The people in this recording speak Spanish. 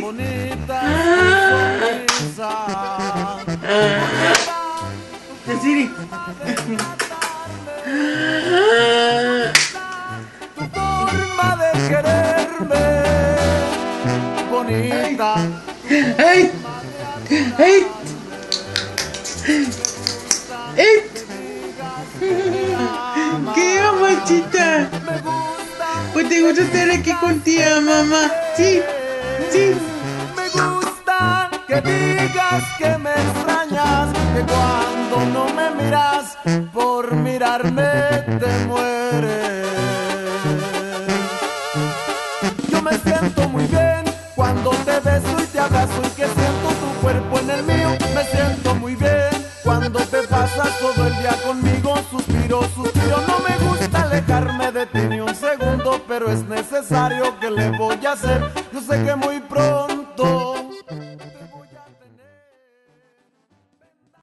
bonita tu sonrisa. Siri. Tu forma de quererme, bonita. ¡Ay! ¡Ay! ¡Ay! ¿Qué, mamachita? Pues te gusta estar aquí contigo, mamá. Sí, sí. Me gusta que digas que me extrañas, que cuando no me miras, por mirarme te mueres. Yo me siento muy bien cuando te beso y te abrazo y que siento tu cuerpo en el mío. Me siento muy bien cuando te pasas todo el día conmigo. Suspiro, suspiro, no me gusta alejarme de ti ni un segundo, pero es necesario. ¿Que le voy a hacer? Yo sé que muy pronto